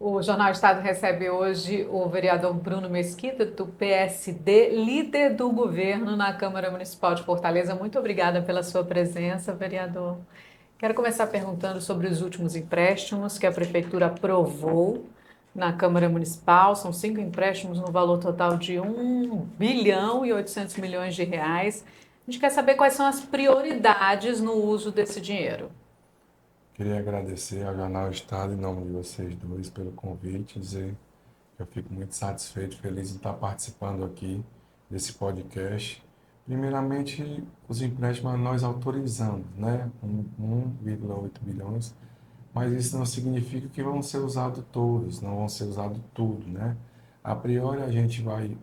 O Jornal Estado recebe hoje o vereador Bruno Mesquita, do PSD, líder do governo na Câmara Municipal de Fortaleza. Muito obrigada pela sua presença, vereador. Quero começar perguntando sobre os últimos empréstimos que a Prefeitura aprovou na Câmara Municipal. São 5 empréstimos no valor total de 1 bilhão e 800 milhões de reais. A gente quer saber quais são as prioridades no uso desse dinheiro. Queria agradecer ao Jornal Estado, em nome de vocês dois, pelo convite, dizer que eu fico muito satisfeito, feliz em estar participando aqui desse podcast. Primeiramente, os empréstimos nós autorizamos, né? 1,8 bilhões, mas isso não significa que vão ser usados todos, não vão ser usados tudo, né? A priori, a gente vai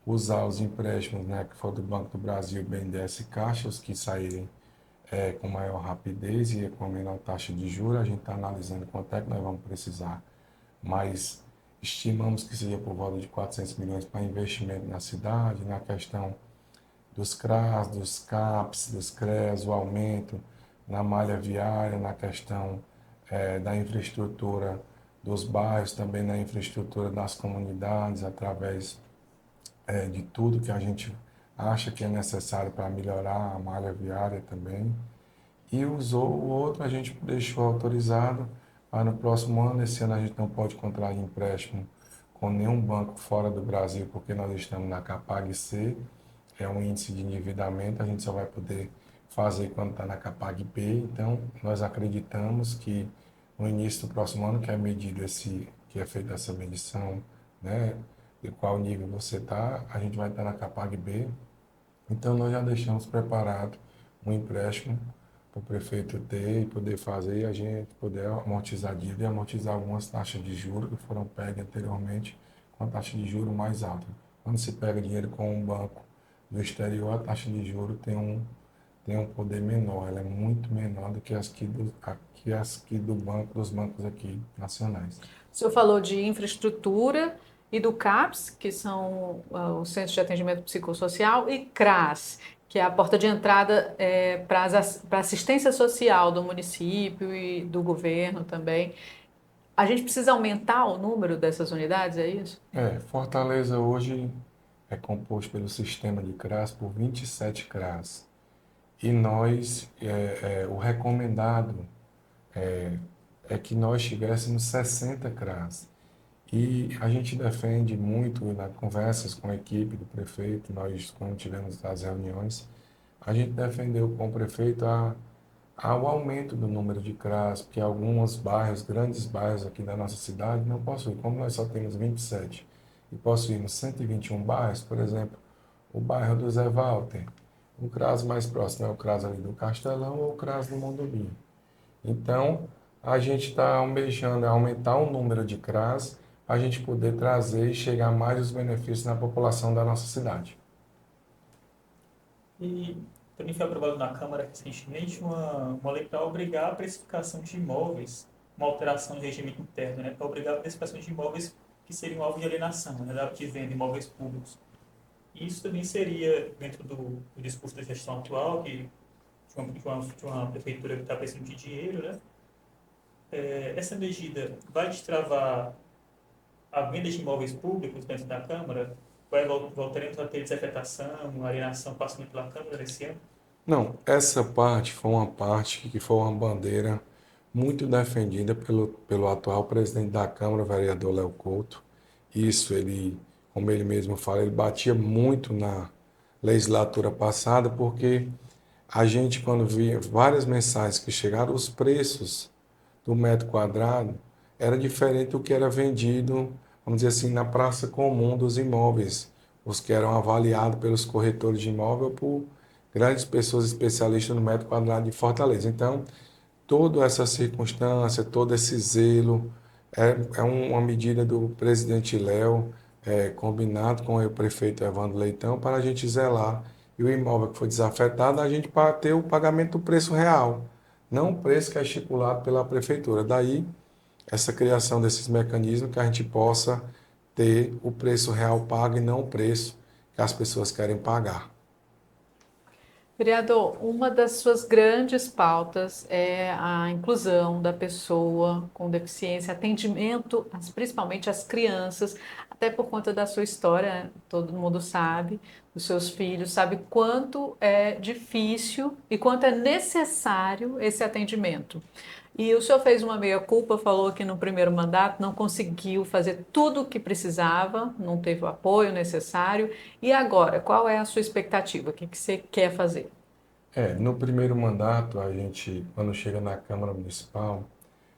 usar os empréstimos, né, que for do Banco do Brasil, BNDES e Caixa, os que saírem com maior rapidez e com menor taxa de juros. A gente está analisando quanto é que nós vamos precisar, mas estimamos que seja por volta de 400 milhões para investimento na cidade, na questão dos CRAS, dos CAPs, dos CREAS, o aumento na malha viária, na questão da infraestrutura dos bairros, também na infraestrutura das comunidades, através de tudo que a gente acha que é necessário para melhorar a malha viária também. E usou o outro, a gente deixou autorizado para no próximo ano. Esse ano a gente não pode contrair empréstimo com nenhum banco fora do Brasil, porque nós estamos na Capag-C, é um índice de endividamento, a gente só vai poder fazer quando está na Capag-B. Então, nós acreditamos que no início do próximo ano, que é medido que é feita essa medição, né, de qual nível você está, a gente vai estar na Capag-B. Então, nós já deixamos preparado um empréstimo para o prefeito ter e poder fazer, e a gente poder amortizar a dívida e amortizar algumas taxas de juros que foram pegas anteriormente com a taxa de juros mais alta. Quando se pega dinheiro com um banco do exterior, a taxa de juros tem um poder menor, ela é muito menor do que as que do banco, dos bancos aqui nacionais. O senhor falou de infraestrutura e do CAPS, que são o Centro de Atendimento Psicossocial, e CRAS, que é a porta de entrada para a assistência social do município e do governo também. A gente precisa aumentar o número dessas unidades, é isso? Fortaleza hoje é composto pelo sistema de CRAS por 27 CRAS. E nós, o recomendado é que nós tivéssemos 60 CRAs. E a gente defende muito, nas conversas com a equipe do prefeito, nós, quando tivemos as reuniões, a gente defendeu com o prefeito ao aumento do número de CRAs, porque alguns bairros, grandes bairros aqui da nossa cidade, não possuem. Como nós só temos 27 e possuímos 121 bairros, por exemplo, o bairro do Zé Walter, o CRAS mais próximo é o CRAS ali do Castelão ou o CRAS do Mondobim. Então, a gente está almejando aumentar o número de CRAS para a gente poder trazer e chegar mais os benefícios na população da nossa cidade. E também foi aprovado na Câmara recentemente uma lei para obrigar a precificação de imóveis, uma alteração no regime interno, né, para obrigar a precificação de imóveis que seriam alvo de alienação, né, de venda, imóveis públicos. E isso também seria, dentro do discurso da gestão atual, de uma prefeitura que está precisando de dinheiro, né, essa medida vai destravar a venda de imóveis públicos dentro da Câmara? Voltaremos a ter desafetação, alienação passando pela Câmara esse ano? Não, essa parte foi uma parte que foi uma bandeira muito defendida pelo atual presidente da Câmara, o vereador Léo Couto. Isso, ele, como ele mesmo fala, ele batia muito na legislatura passada, porque a gente, quando via várias mensagens que chegaram, os preços do metro quadrado era diferente do que era vendido, vamos dizer assim, na praça comum dos imóveis, os que eram avaliados pelos corretores de imóvel por grandes pessoas especialistas no metro quadrado de Fortaleza. Então, toda essa circunstância, todo esse zelo, é uma medida do presidente Léo, combinado com o prefeito Evandro Leitão, para a gente zelar e o imóvel que foi desafetado, a gente para ter o pagamento do preço real, não o preço que é estipulado pela prefeitura. Daí, essa criação desses mecanismos que a gente possa ter o preço real pago e não o preço que as pessoas querem pagar. Vereador, uma das suas grandes pautas é a inclusão da pessoa com deficiência, atendimento, principalmente às crianças, até por conta da sua história, todo mundo sabe, dos seus filhos, sabe quanto é difícil e quanto é necessário esse atendimento. E o senhor fez uma meia-culpa, falou que no primeiro mandato não conseguiu fazer tudo o que precisava, não teve o apoio necessário. E agora, qual é a sua expectativa? O que que você quer fazer? No primeiro mandato, a gente, quando chega na Câmara Municipal,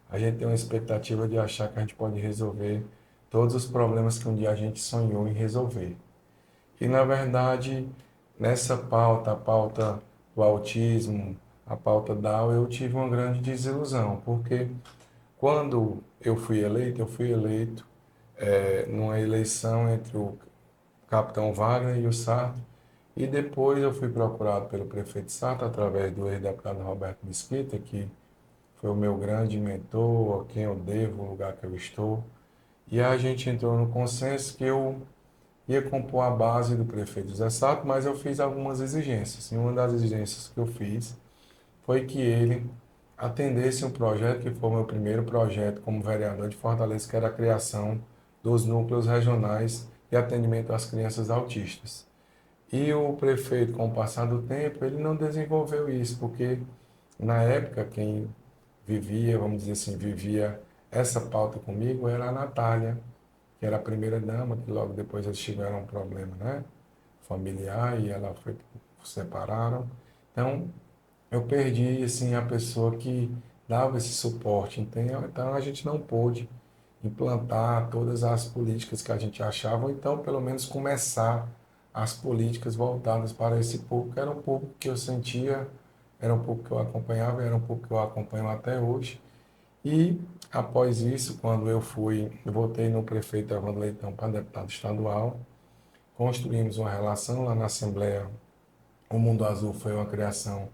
a gente tem uma expectativa de achar que a gente pode resolver todos os problemas que um dia a gente sonhou em resolver. E, na verdade, nessa pauta, a pauta do autismo, a pauta Down, eu tive uma grande desilusão, porque quando eu fui eleito numa eleição entre o capitão Wagner e o Sarto, e depois eu fui procurado pelo prefeito Sarto através do ex-deputado Roberto Mesquita, que foi o meu grande mentor, a quem eu devo o lugar que eu estou. E a gente entrou no consenso que eu ia compor a base do prefeito José Sarto, mas eu fiz algumas exigências. E uma das exigências que eu fiz foi que ele atendesse um projeto que foi o meu primeiro projeto como vereador de Fortaleza, que era a criação dos núcleos regionais de atendimento às crianças autistas. E o prefeito, com o passar do tempo, ele não desenvolveu isso, porque na época quem vivia, vamos dizer assim, vivia essa pauta comigo era a Natália, que era a primeira dama, que logo depois eles tiveram um problema, né, familiar e ela foi, separaram. Então, eu perdi, assim, a pessoa que dava esse suporte, entendeu? Então, a gente não pôde implantar todas as políticas que a gente achava, ou então, pelo menos, começar as políticas voltadas para esse público, que era um público que eu sentia, era um público que eu acompanhava, era um público que eu acompanho até hoje. E, após isso, quando eu votei no prefeito Evandro Leitão para deputado estadual, construímos uma relação lá na Assembleia. O Mundo Azul foi uma criação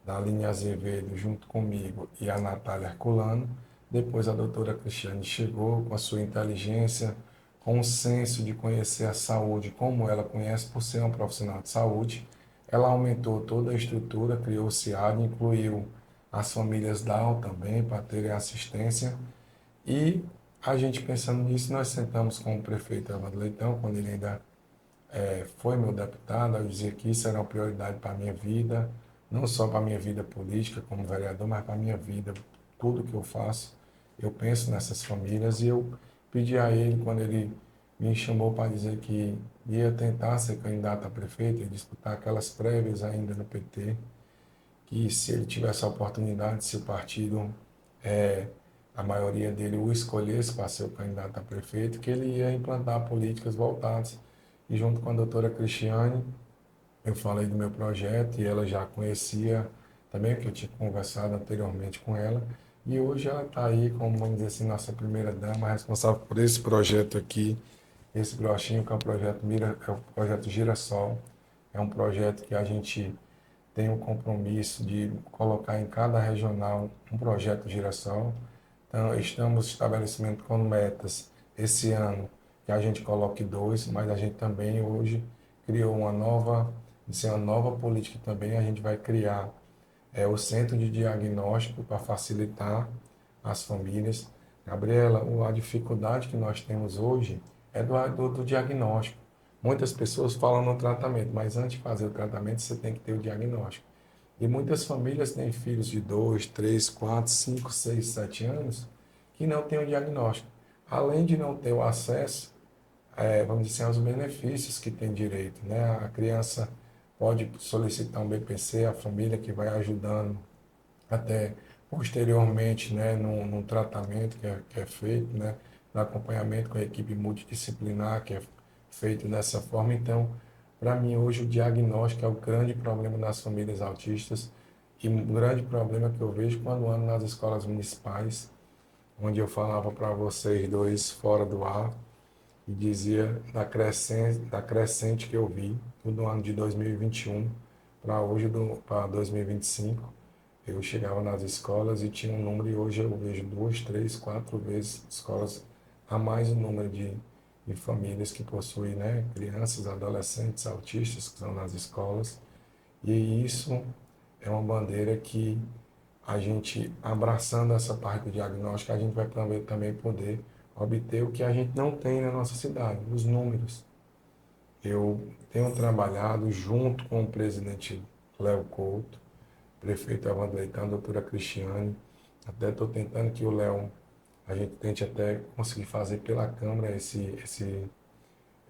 da Aline Azevedo junto comigo e a Natália Herculano. Depois a doutora Cristiane chegou com a sua inteligência, com o senso de conhecer a saúde como ela conhece por ser uma profissional de saúde. Ela aumentou toda a estrutura, criou o CIAD, incluiu as famílias Down também para terem assistência. E a gente pensando nisso, nós sentamos com o prefeito Evandro Leitão, quando ele ainda foi meu deputado, eu dizia que isso era uma prioridade para a minha vida, não só para a minha vida política como vereador, mas para a minha vida, tudo que eu faço, eu penso nessas famílias e eu pedi a ele, quando ele me chamou para dizer que ia tentar ser candidato a prefeito e disputar aquelas prévias ainda no PT, que se ele tivesse a oportunidade, se o partido, a maioria dele o escolhesse para ser o candidato a prefeito, que ele ia implantar políticas voltadas. E junto com a doutora Cristiane, eu falei do meu projeto e ela já conhecia também, que eu tinha conversado anteriormente com ela. E hoje ela está aí como, vamos dizer assim, nossa primeira dama, responsável por esse projeto aqui, esse brochinho, que é o projeto é o projeto Girassol. É um projeto que a gente tem o compromisso de colocar em cada regional um projeto Girassol. Então, estamos estabelecendo como metas esse ano que a gente coloque dois, mas a gente também hoje criou uma nova política também, a gente vai criar o centro de diagnóstico para facilitar as famílias. Gabriela, a dificuldade que nós temos hoje é do diagnóstico. Muitas pessoas falam no tratamento, mas antes de fazer o tratamento você tem que ter o diagnóstico. E muitas famílias têm filhos de 2, 3, 4, 5, 6, 7 anos que não têm o diagnóstico. Além de não ter o acesso, vamos dizer assim, aos benefícios que tem direito, né? A criança pode solicitar um BPC, a família que vai ajudando até posteriormente, né, num tratamento que é feito, né, no acompanhamento com a equipe multidisciplinar que é feito dessa forma. Então, para mim, hoje, o diagnóstico é o grande problema das famílias autistas e um grande problema que eu vejo quando ando nas escolas municipais, onde eu falava para vocês dois fora do ar e dizia da crescente que eu vi do ano de 2021 para hoje, para 2025. Eu chegava nas escolas e tinha um número, e hoje eu vejo 2, 3, 4 vezes escolas a mais o número de famílias que possuem, né, crianças, adolescentes, autistas que estão nas escolas. E isso é uma bandeira que a gente, abraçando essa parte do diagnóstico, a gente vai também poder obter o que a gente não tem na nossa cidade, os números. Eu tenho trabalhado junto com o presidente Léo Couto, prefeito Evandro Leitão, a doutora Cristiane. Até estou tentando que o Léo, a gente tente até conseguir fazer pela Câmara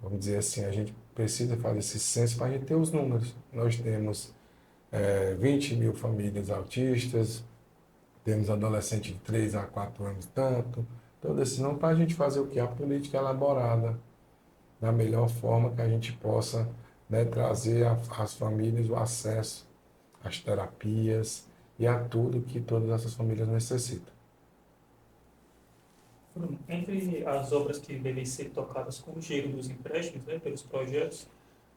vamos dizer assim, a gente precisa fazer esse censo para a gente ter os números. Nós temos 20 mil famílias autistas, temos adolescentes de 3 a 4 anos tanto, todo esse não para a gente fazer o que? A política elaborada da melhor forma que a gente possa, né, trazer às famílias o acesso às terapias e a tudo que todas essas famílias necessitam. Bruno, entre as obras que devem ser tocadas com o dinheiro dos empréstimos, né, pelos projetos,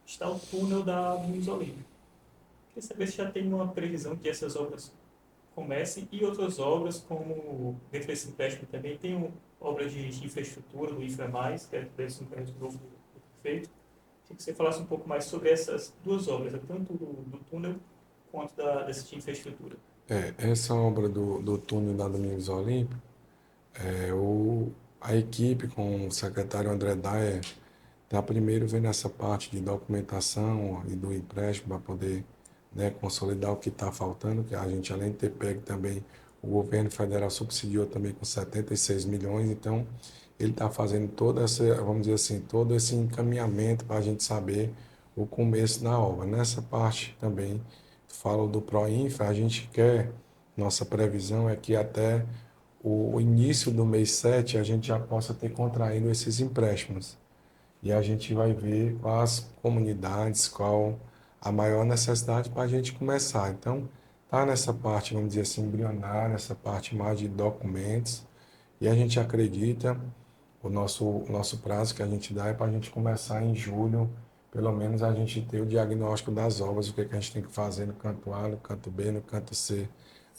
está o túnel da Luiz Olímpio. Queria saber se já tem uma previsão que essas obras comecem e outras obras, como dentro desse empréstimo também tem obras de infraestrutura do InfraMais, que é desse empréstimo novo do prefeito. Queria que você falasse um pouco mais sobre essas duas obras, né, tanto do túnel quanto dessa de infraestrutura. Essa obra do túnel da Domingos Olímpio, a equipe com o secretário André Daia está primeiro vendo essa parte de documentação e do empréstimo para poder, né, consolidar o que está faltando, que a gente, além de ter pego também, o governo federal subsidiou também com 76 milhões, então ele está fazendo toda essa, vamos dizer assim, todo esse encaminhamento para a gente saber o começo da obra. Nessa parte também, falo do Proinfra, a gente quer, nossa previsão é que até o início do mês 7 a gente já possa ter contraído esses empréstimos. E a gente vai ver quais comunidades, qual a maior necessidade para a gente começar. Então, tá nessa parte, vamos dizer assim, embrionária, essa parte mais de documentos, e a gente acredita, o nosso prazo que a gente dá é para a gente começar em julho, pelo menos a gente ter o diagnóstico das obras, o que, é que a gente tem que fazer no canto A, no canto B, no canto C,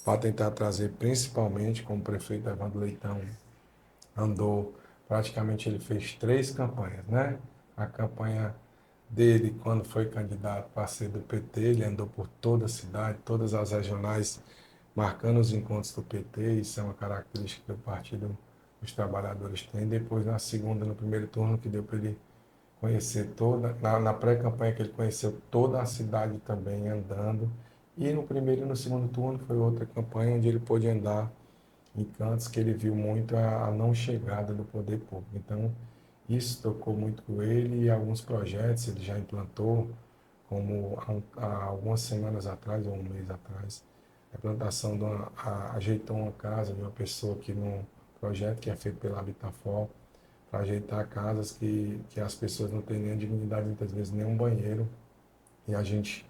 para tentar trazer, principalmente, como o prefeito Evandro Leitão andou, praticamente ele fez 3 campanhas, né? A campanha dele, quando foi candidato para ser do PT, ele andou por toda a cidade, todas as regionais, marcando os encontros do PT, isso é uma característica que o Partido dos Trabalhadores tem. Depois, na segunda, no primeiro turno, que deu para ele conhecer toda, na pré-campanha que ele conheceu toda a cidade também andando, e no primeiro e no segundo turno foi outra campanha onde ele pôde andar em cantos que ele viu muito a não chegada do poder público. Então, isso tocou muito com ele e alguns projetos ele já implantou, como há algumas semanas atrás, ou um mês atrás, a implantação ajeitou uma casa de uma pessoa aqui num projeto que é feito pela Habitafor, para ajeitar casas que as pessoas não têm nem dignidade, muitas vezes nem um banheiro. E a gente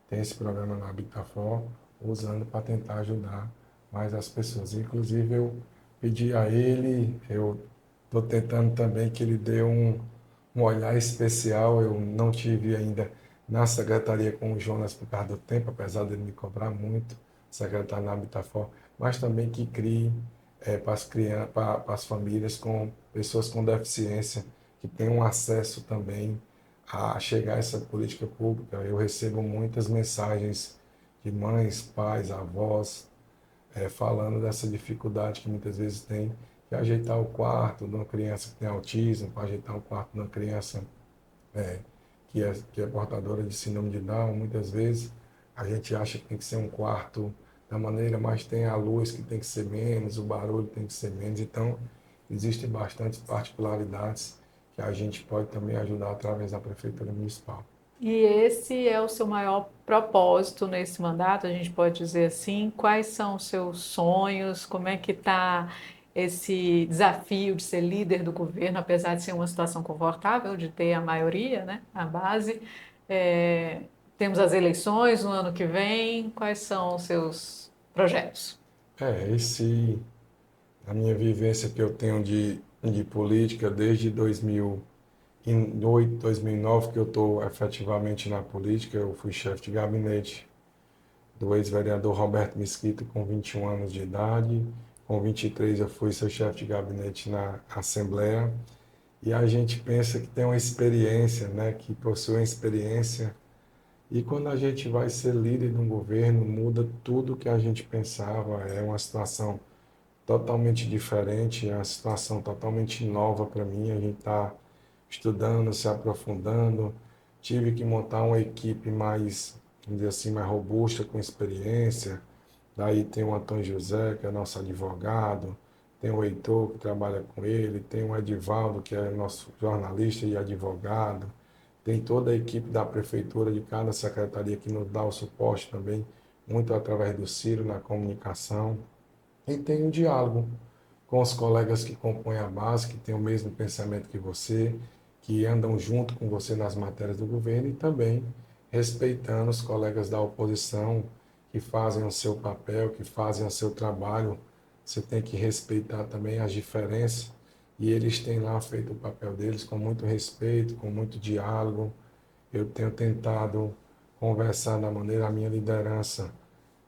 tem esse programa na Habitafor usando para tentar ajudar mais as pessoas. Inclusive, eu pedi a ele, eu estou tentando também que ele dê um olhar especial. Eu não tive ainda na secretaria com o Jonas por causa do tempo, apesar dele me cobrar muito, secretário na Habitafor, mas também que crie para as crianças, para as famílias com pessoas com deficiência, que tenham acesso também a chegar a essa política pública. Eu recebo muitas mensagens de mães, pais, avós, falando dessa dificuldade que muitas vezes tem de ajeitar o quarto de uma criança que tem autismo, para ajeitar o quarto de uma criança que é portadora de síndrome de Down. Muitas vezes a gente acha que tem que ser um quarto da maneira, mas tem a luz que tem que ser menos, o barulho tem que ser menos. Então, existem bastantes particularidades que a gente pode também ajudar através da Prefeitura Municipal. E esse é o seu maior propósito nesse mandato, a gente pode dizer assim. Quais são os seus sonhos? Como é que está esse desafio de ser líder do governo, apesar de ser uma situação confortável, de ter a maioria, né, a base? É, temos as eleições no ano que vem. Quais são os seus projetos? Esse, a minha vivência que eu tenho de política desde 2008, 2009, que eu estou efetivamente na política. Eu fui chefe de gabinete do ex-vereador Roberto Mesquita com 21 anos de idade. Com 23 eu fui seu chefe de gabinete na Assembleia. E a gente pensa que tem uma experiência, né, que possui uma experiência E quando a gente vai ser líder de um governo, muda tudo que a gente pensava. É uma situação totalmente diferente, é uma situação totalmente nova para mim. A gente está estudando, se aprofundando. Tive que montar uma equipe mais, vamos dizer assim, mais robusta, com experiência. Daí tem o Antônio José, que é nosso advogado, tem o Heitor, que trabalha com ele, tem o Edivaldo, que é nosso jornalista e advogado, tem toda a equipe da prefeitura, de cada secretaria, que nos dá o suporte também, muito através do Ciro na comunicação. E tem um diálogo com os colegas que compõem a base, que têm o mesmo pensamento que você, que andam junto com você nas matérias do governo e também respeitando os colegas da oposição que fazem o seu papel, que fazem o seu trabalho. Você tem que respeitar também as diferenças e eles têm lá feito o papel deles com muito respeito, com muito diálogo. Eu tenho tentado conversar da maneira, a minha liderança,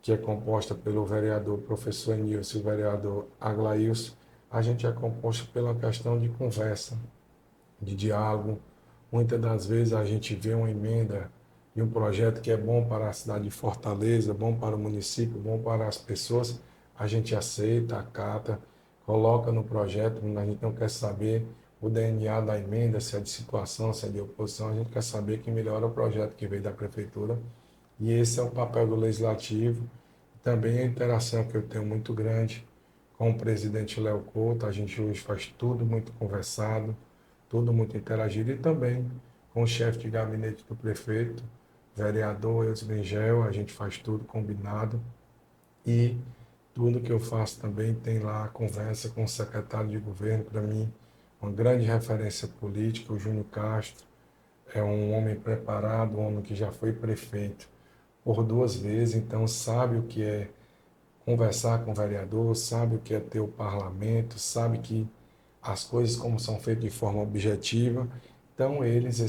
que é composta pelo vereador professor Nilson e o vereador Aglailson, a gente é composto pela questão de conversa, de diálogo. Muitas das vezes a gente vê uma emenda de um projeto que é bom para a cidade de Fortaleza, bom para o município, bom para as pessoas, a gente aceita, acata, coloca no projeto, a gente não quer saber o DNA da emenda, se é de situação, se é de oposição, a gente quer saber que melhora o projeto que veio da prefeitura. E esse é o papel do legislativo. Também a interação que eu tenho muito grande com o presidente Léo Couto, a gente hoje faz tudo muito conversado, tudo muito interagido, e também com o chefe de gabinete do prefeito, vereador Eudes Bengel, a gente faz tudo combinado, e tudo que eu faço também tem lá a conversa com o secretário de governo, para mim, uma grande referência política, o Júnior Castro, é um homem preparado, um homem que já foi prefeito por duas vezes, então sabe o que é conversar com o vereador, sabe o que é ter o parlamento, sabe que as coisas como são feitas de forma objetiva. Então eles,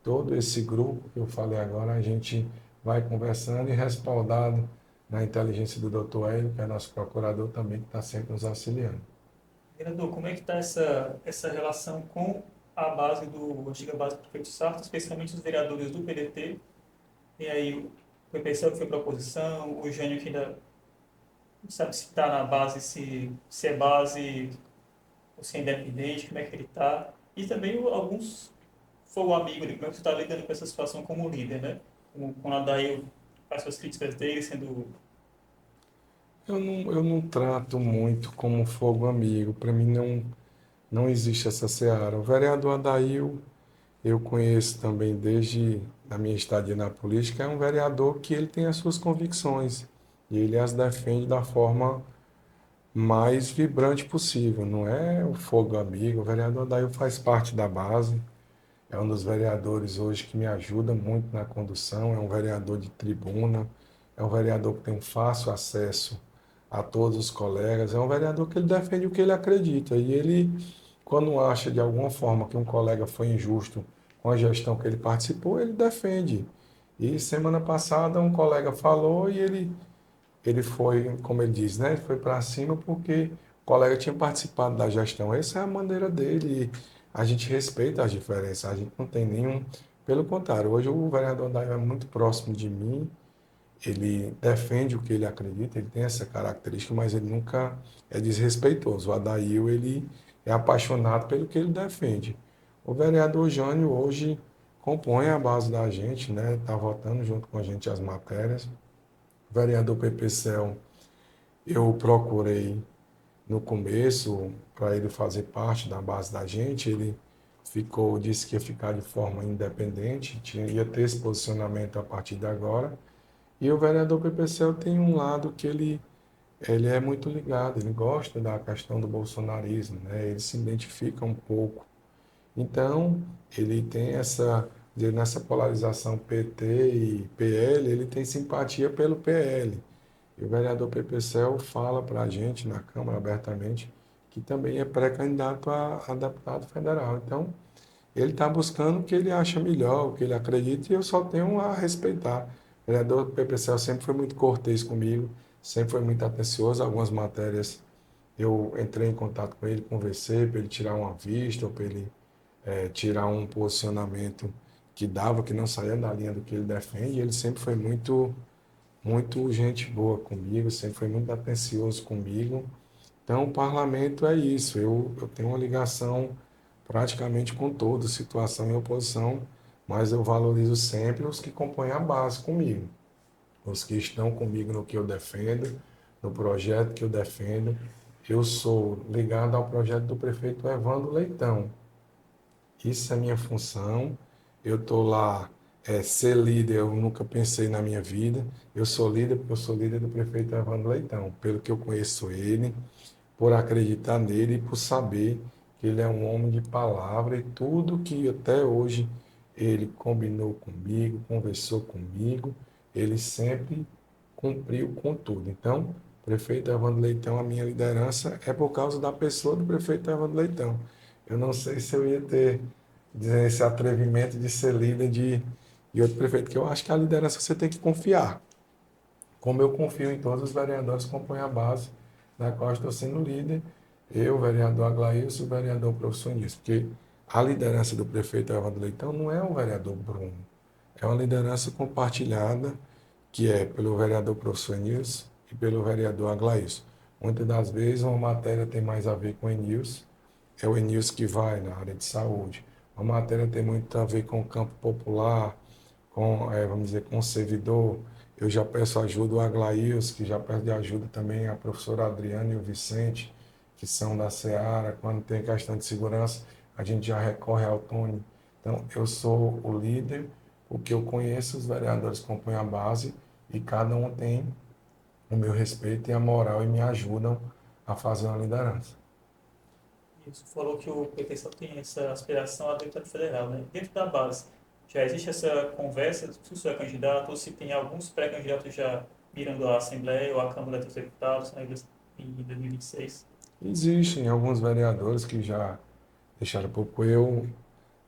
todo esse grupo que eu falei agora, a gente vai conversando e respaldado na inteligência do Dr. Hélio, que é nosso procurador também, que está sempre nos auxiliando. Vereador, como é que está essa relação com a base antiga base do prefeito Sarto, especialmente os vereadores do PDT, e aí o PPCL que foi para a oposição, o Jânio que ainda não sabe se está na base, se é base ou se é independente, como é que ele está, e também alguns foi o amigo dele, como é que você está lidando com essa situação como líder, né? Com a Daí faz suas críticas dele, sendo... Eu não trato muito como fogo amigo, para mim não existe essa seara. O vereador Adail, eu conheço também desde a minha estadia na política, é um vereador que ele tem as suas convicções e ele as defende da forma mais vibrante possível. Não é o fogo amigo. O vereador Adail faz parte da base, é um dos vereadores hoje que me ajuda muito na condução, é um vereador de tribuna, é um vereador que tem um fácil acesso a todos os colegas, é um vereador que ele defende o que ele acredita e ele, quando acha de alguma forma que um colega foi injusto com a gestão que ele participou, ele defende. E semana passada um colega falou e ele foi, como ele diz, né? Ele foi para cima porque o colega tinha participado da gestão. Essa é a maneira dele. A gente respeita as diferenças, a gente não tem nenhum. Pelo contrário, hoje o vereador Daio é muito próximo de mim, ele defende o que ele acredita, ele tem essa característica, mas ele nunca é desrespeitoso. O Adail, ele é apaixonado pelo que ele defende. O vereador Jânio hoje compõe a base da gente, né? Está votando junto com a gente as matérias. O vereador PPCL, eu procurei no começo para ele fazer parte da base da gente, ele disse que ia ficar de forma independente, ia ter esse posicionamento a partir de agora. E o vereador PPCL tem um lado que ele é muito ligado, ele gosta da questão do bolsonarismo, né? Ele se identifica um pouco. Então, ele tem nessa polarização PT e PL, ele tem simpatia pelo PL. E o vereador PPCL fala para a gente na Câmara abertamente que também é pré-candidato a deputado federal. Então, ele está buscando o que ele acha melhor, o que ele acredita, e eu só tenho a respeitar. O vereador PPCL sempre foi muito cortês comigo, sempre foi muito atencioso. Algumas matérias eu entrei em contato com ele, conversei para ele tirar uma vista, ou para ele tirar um posicionamento que dava, que não saía da linha do que ele defende, e ele sempre foi muito gente boa comigo, sempre foi muito atencioso comigo. Então, o parlamento é isso. Eu tenho uma ligação praticamente com todos, situação e oposição, mas eu valorizo sempre os que compõem a base comigo, os que estão comigo no que eu defendo, no projeto que eu defendo. Eu sou ligado ao projeto do prefeito Evandro Leitão. Isso é minha função. Eu estou lá, ser líder, eu nunca pensei na minha vida. Eu sou líder porque eu sou líder do prefeito Evandro Leitão, pelo que eu conheço ele, por acreditar nele e por saber que ele é um homem de palavra e tudo que até hoje ele combinou comigo, conversou comigo, ele sempre cumpriu com tudo. Então, prefeito Evandro Leitão, a minha liderança é por causa da pessoa do prefeito Evandro Leitão. Eu não sei se eu ia ter esse atrevimento de ser líder de outro prefeito, que eu acho que a liderança você tem que confiar, como eu confio em todos os vereadores que compõem a base, da qual eu estou sendo líder, eu, o vereador Aglaílson, o vereador professor Nisso, porque a liderança do prefeito Evandro Leitão não é o vereador Bruno, é uma liderança compartilhada, que é pelo vereador professor Nilson e pelo vereador Aglaílson. Muitas das vezes uma matéria tem mais a ver com o Enilson, é o Enilson que vai na área de saúde. Uma matéria tem muito a ver com o campo popular, com, vamos dizer, com o servidor. Eu já peço ajuda ao Aglaílson, que já pede ajuda também a professora Adriana e o Vicente, que são da Seara. Quando tem questão de segurança, a gente já recorre ao Tony. Então, eu sou o líder, porque eu conheço os vereadores que compõem a base e cada um tem o meu respeito e a moral e me ajudam a fazer uma liderança. Isso falou que o PT só tem essa aspiração a deputado federal, né? Dentro da base, já existe essa conversa se o senhor é candidato ou se tem alguns pré-candidatos já mirando a Assembleia ou a Câmara dos Deputados, né, em 2026? Existem alguns vereadores que já deixaram pouco eu,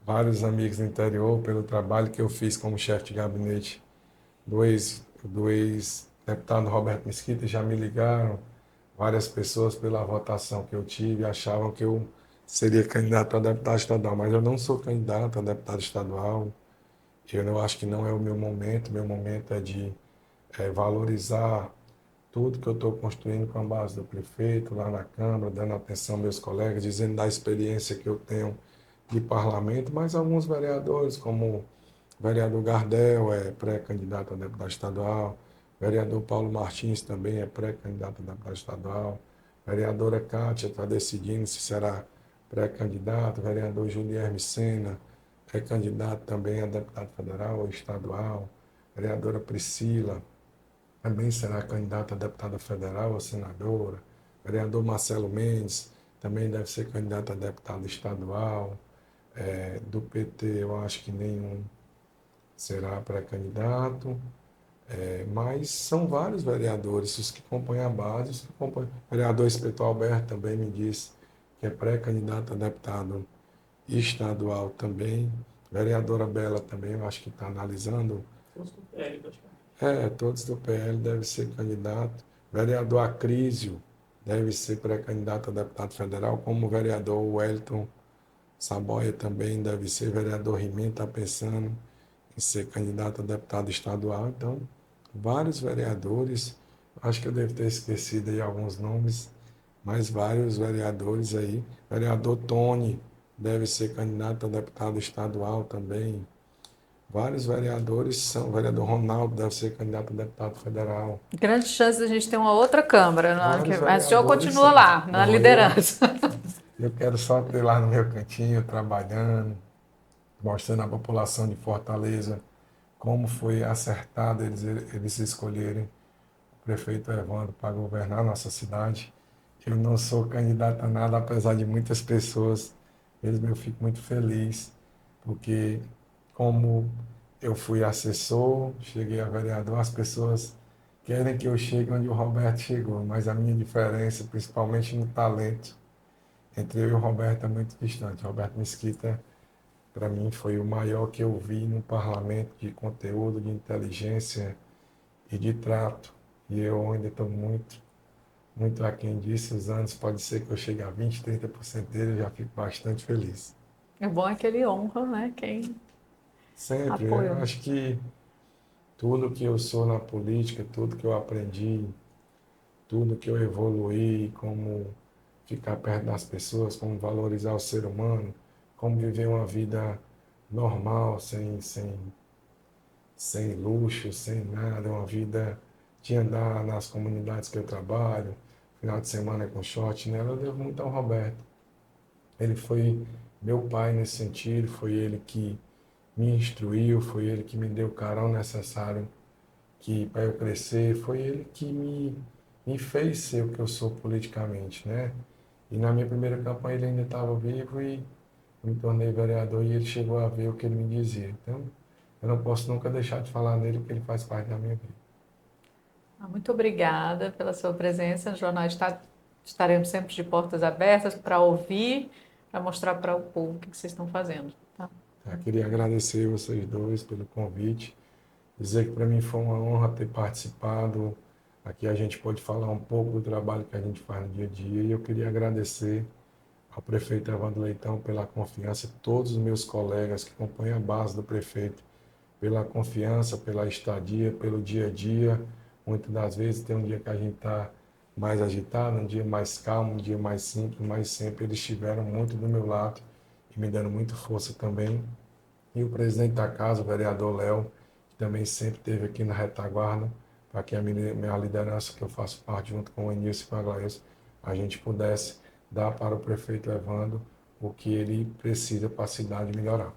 vários amigos do interior, pelo trabalho que eu fiz como chefe de gabinete do ex-deputado Roberto Mesquita, já me ligaram, várias pessoas pela votação que eu tive achavam que eu seria candidato a deputado estadual, mas eu não sou candidato a deputado estadual. Eu não acho que não é o meu momento é de valorizar tudo que eu estou construindo com a base do prefeito, lá na Câmara, dando atenção aos meus colegas, dizendo da experiência que eu tenho de parlamento, mas alguns vereadores, como o vereador Gardel é pré-candidato a deputado estadual, o vereador Paulo Martins também é pré-candidato a deputado estadual, a vereadora Kátia está decidindo se será pré-candidato, o vereador Julierme Sena é candidato também a deputado federal ou estadual, a vereadora Priscila também será candidata a deputada federal ou senadora. O vereador Marcelo Mendes também deve ser candidato a deputado estadual. Do PT, eu acho que nenhum será pré-candidato. Mas são vários vereadores, os que compõem a base, os que compõem. O vereador Espeto Alberto também me disse que é pré-candidato a deputado estadual também. A vereadora Bela também, eu acho que está analisando. Todos do PL, praticamente. Todos do PL devem ser candidato. Vereador Acrísio deve ser pré-candidato a deputado federal, como o vereador Wellington Saboia também deve ser. Vereador Rimem está pensando em ser candidato a deputado estadual. Então, vários vereadores, acho que eu devo ter esquecido aí alguns nomes, mas vários vereadores aí. Vereador Tony deve ser candidato a deputado estadual também. Vários vereadores são. O vereador Ronaldo deve ser candidato a deputado federal. Grande chance de a gente ter uma outra Câmara no ano que Vários vem. Mas o senhor vereadores continua são. lá, na Não, liderança. eu quero só ter lá no meu cantinho, trabalhando, mostrando à população de Fortaleza como foi acertado eles escolherem o prefeito Evandro para governar a nossa cidade. Eu não sou candidato a nada, apesar de muitas pessoas, mesmo eu fico muito feliz, porque como eu fui assessor, cheguei a vereador, as pessoas querem que eu chegue onde o Roberto chegou, mas a minha diferença, principalmente no talento, entre eu e o Roberto é muito distante. O Roberto Mesquita, para mim, foi o maior que eu vi no parlamento de conteúdo, de inteligência e de trato. E eu ainda estou muito aquém disso. Os anos pode ser que eu chegue a 20, 30% dele, eu já fico bastante feliz. É bom é que ele honra, né? Sempre. Eu apoio. acho que tudo que eu sou na política, tudo que eu aprendi, tudo que eu evoluí, como ficar perto das pessoas, como valorizar o ser humano, como viver uma vida normal, sem luxo, sem nada, uma vida de andar nas comunidades que eu trabalho, final de semana com short, nela eu devo muito ao Roberto. Ele foi meu pai nesse sentido, foi ele que me instruiu, foi ele que me deu o carão necessário que para eu crescer, foi ele que me fez ser o que eu sou politicamente, né? E na minha primeira campanha ele ainda estava vivo e eu me tornei vereador e ele chegou a ver o que ele me dizia. Então, eu não posso nunca deixar de falar nele porque ele faz parte da minha vida. Muito obrigada pela sua presença. No Jornal Estado estaremos sempre de portas abertas para ouvir, para mostrar para o povo o que vocês estão fazendo. Tá? Eu queria agradecer vocês dois pelo convite, dizer que para mim foi uma honra ter participado. Aqui a gente pode falar um pouco do trabalho que a gente faz no dia a dia e eu queria agradecer ao prefeito Evandro Leitão pela confiança, todos os meus colegas que compõem a base do prefeito, pela confiança, pela estadia, pelo dia a dia. Muitas das vezes tem um dia que a gente está mais agitado, um dia mais calmo, um dia mais simples, mas sempre eles estiveram muito do meu lado e me dando muita força também. E o presidente da casa, o vereador Léo, que também sempre esteve aqui na retaguarda, para que a minha liderança, que eu faço parte junto com o Enilson e com a Glaíus, a gente pudesse dar para o prefeito Evandro o que ele precisa para a cidade melhorar.